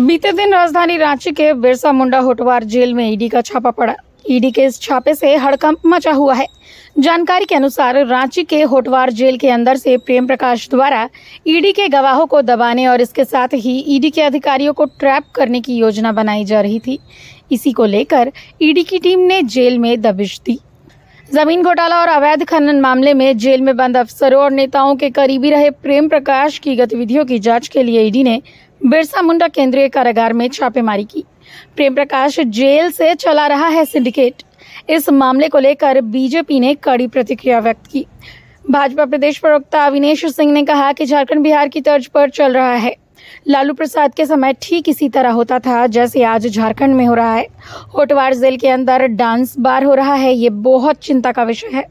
बीते दिन राजधानी रांची के बिरसा मुंडा होटवार जेल में ईडी का छापा पड़ा। ईडी के इस छापे से हड़कंप मचा हुआ है। जानकारी के अनुसार रांची के होटवार जेल के अंदर से प्रेम प्रकाश द्वारा ईडी के गवाहों को दबाने और इसके साथ ही ईडी के अधिकारियों को ट्रैप करने की योजना बनाई जा रही थी। इसी को लेकर ईडी की टीम ने जेल में दबिश दी। जमीन घोटाला और अवैध खनन मामले में जेल में बंद अफसरों और नेताओं के करीबी रहे प्रेम प्रकाश की गतिविधियों की जांच के लिए ईडी ने बिरसा मुंडा केंद्रीय कारागार में छापेमारी की। प्रेम प्रकाश जेल से चला रहा है सिंडिकेट। इस मामले को लेकर बीजेपी ने कड़ी प्रतिक्रिया व्यक्त की। भाजपा प्रदेश प्रवक्ता अविनेश सिंह ने कहा कि झारखंड बिहार की तर्ज पर चल रहा है। लालू प्रसाद के समय ठीक इसी तरह होता था जैसे आज झारखंड में हो रहा है। होटवार जेल के अंदर डांस बार हो रहा है, ये बहुत चिंता का विषय है।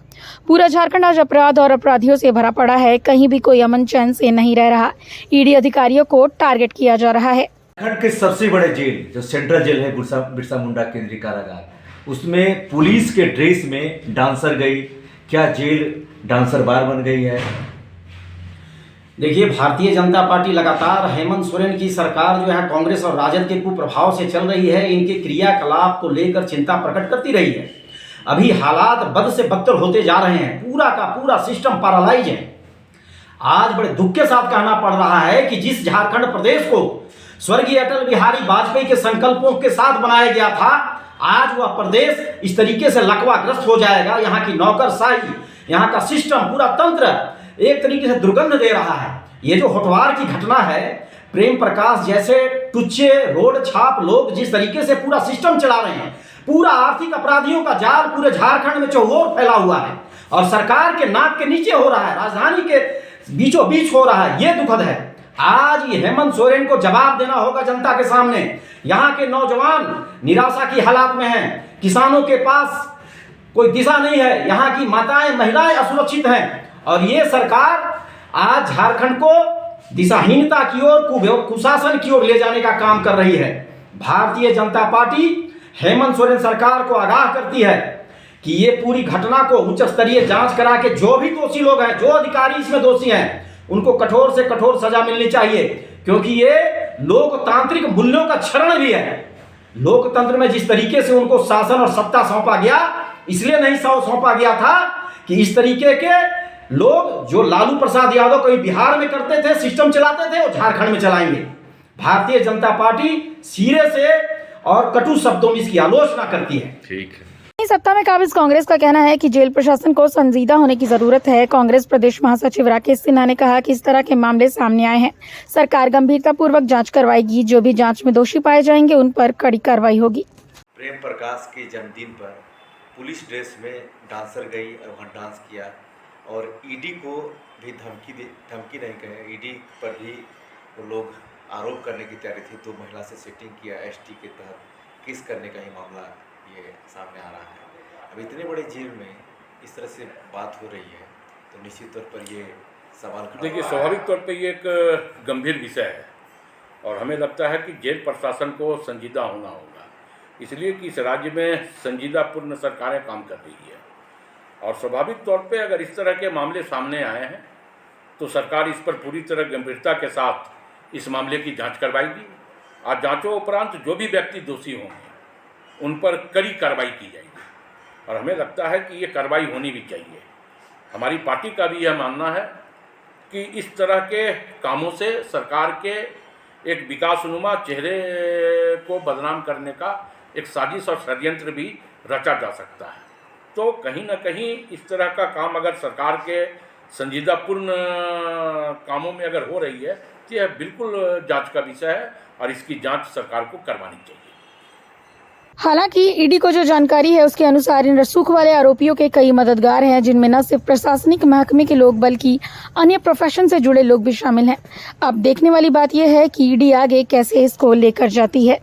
पूरा झारखंड आज अपराध और अपराधियों से भरा पड़ा है। कहीं भी कोई अमन चैन से नहीं रह रहा। ईडी अधिकारियों को टारगेट किया जा रहा है। झारखंड के सबसे बड़े जेल जो सेंट्रल जेल है बिरसा मुंडा केंद्रीय कारागार, उसमें पुलिस के ड्रेस में डांसर गई। क्या जेल डांसर बार बन गई है? देखिए, भारतीय जनता पार्टी लगातार हेमंत सोरेन की सरकार जो है कांग्रेस और राजद के कुप्रभाव से चल रही है, इनके क्रियाकलाप को लेकर चिंता प्रकट करती रही है। अभी हालात बद से बदतर होते जा रहे हैं। पूरा का पूरा सिस्टम पैरालाइज है। आज बड़े दुख के साथ कहना पड़ रहा है कि जिस झारखंड प्रदेश को स्वर्गीय अटल बिहारी वाजपेयी के संकल्पों के साथ बनाया गया था, आज वह प्रदेश इस तरीके से लकवाग्रस्त हो जाएगा। यहाँ की नौकरशाही, यहाँ का सिस्टम, पूरा तंत्र एक तरीके से दुर्गंध दे रहा है। ये जो होटवार की घटना है, प्रेम प्रकाश जैसे टुच्चे रोड छाप लोग जिस तरीके से पूरा सिस्टम चला रहे हैं, पूरा आर्थिक अपराधियों का जाल पूरे झारखंड में चौओर फैला हुआ है और सरकार के नाक के नीचे हो रहा है, राजधानी के बीचों बीच हो रहा है। ये दुखद है। आज ये हेमंत सोरेन को जवाब देना होगा जनता के सामने। यहाँ के नौजवान निराशा की हालात में हैं। किसानों के पास कोई दिशा नहीं है। यहाँ की माताएं, महिलाएं असुरक्षित हैं और ये सरकार आज झारखंड को दिशाहीनता की ओर, कुशासन की ओर ले जाने का काम कर रही है। भारतीय जनता पार्टी हेमंत सोरेन सरकार को आगाह करती है कि ये पूरी घटना को उच्च स्तरीय जांच करा के जो भी दोषी लोग हैं, जो अधिकारी इसमें दोषी हैं, उनको कठोर से कठोर सजा मिलनी चाहिए, क्योंकि ये लोकतांत्रिक मूल्यों का क्षरण भी है। लोकतंत्र में जिस तरीके से उनको शासन और सत्ता सौंपा गया, इसलिए नहीं सौंपा गया था कि इस तरीके के लोग जो लालू प्रसाद यादव कहीं बिहार में करते थे, सिस्टम चलाते थे, वो झारखंड में चलाएंगे। भारतीय जनता पार्टी सिरे से और कटु शब्दों में इसकी आलोचना करती है। ठीक है। सत्ता में काबिज कांग्रेस का कहना है कि जेल प्रशासन को संजीदा होने की जरूरत है। कांग्रेस प्रदेश महासचिव राकेश सिन्हा ने कहा कि इस तरह के मामले सामने आए हैं, सरकार गंभीरता पूर्वक जांच करवाएगी। जो भी जांच में दोषी पाए जाएंगे उन पर कड़ी कार्रवाई होगी। प्रेम प्रकाश के जन्मदिन पर पुलिस ड्रेस में डांसर गई और वहाँ डांस किया और ईडी को भी धमकी नहीं कहे, ईडी पर भी वो लोग आरोप करने की तैयारी थी। तो महिला से सेटिंग किया, एसटी के तहत केस करने का ही मामला ये सामने आ रहा है। अब इतने बड़े जेल में इस तरह से बात हो रही है तो निश्चित तौर पर ये सवाल खड़ा। देखिए, स्वाभाविक तौर पे ये एक गंभीर विषय है और हमें लगता है कि जेल प्रशासन को संजीदा होना होगा, इसलिए कि इस राज्य में संजीदापूर्ण सरकारें काम कर रही है और स्वाभाविक तौर पे अगर इस तरह के मामले सामने आए हैं तो सरकार इस पर पूरी तरह गंभीरता के साथ इस मामले की जांच करवाएगी और जांचों उपरांत जो भी व्यक्ति दोषी होंगे उन पर कड़ी कार्रवाई की जाएगी और हमें लगता है कि ये कार्रवाई होनी भी चाहिए। हमारी पार्टी का भी यह मानना है कि इस तरह के कामों से सरकार के एक विकासनुमा चेहरे को बदनाम करने का एक साजिश और षड्यंत्र भी रचा जा सकता है। तो कहीं ना कहीं इस तरह का काम अगर सरकार के संजीदापूर्ण कामों में अगर हो रही है तो यह बिल्कुल जांच का विषय है और इसकी जांच सरकार को करवानी चाहिए। हालांकि ईडी को जो जानकारी है उसके अनुसार इन रसूख वाले आरोपियों के कई मददगार हैं, जिनमें न सिर्फ प्रशासनिक महकमे के लोग बल्कि अन्य प्रोफेशन से जुड़े लोग भी शामिल हैं। अब देखने वाली बात यह है कि ईडी आगे कैसे इसको लेकर जाती है।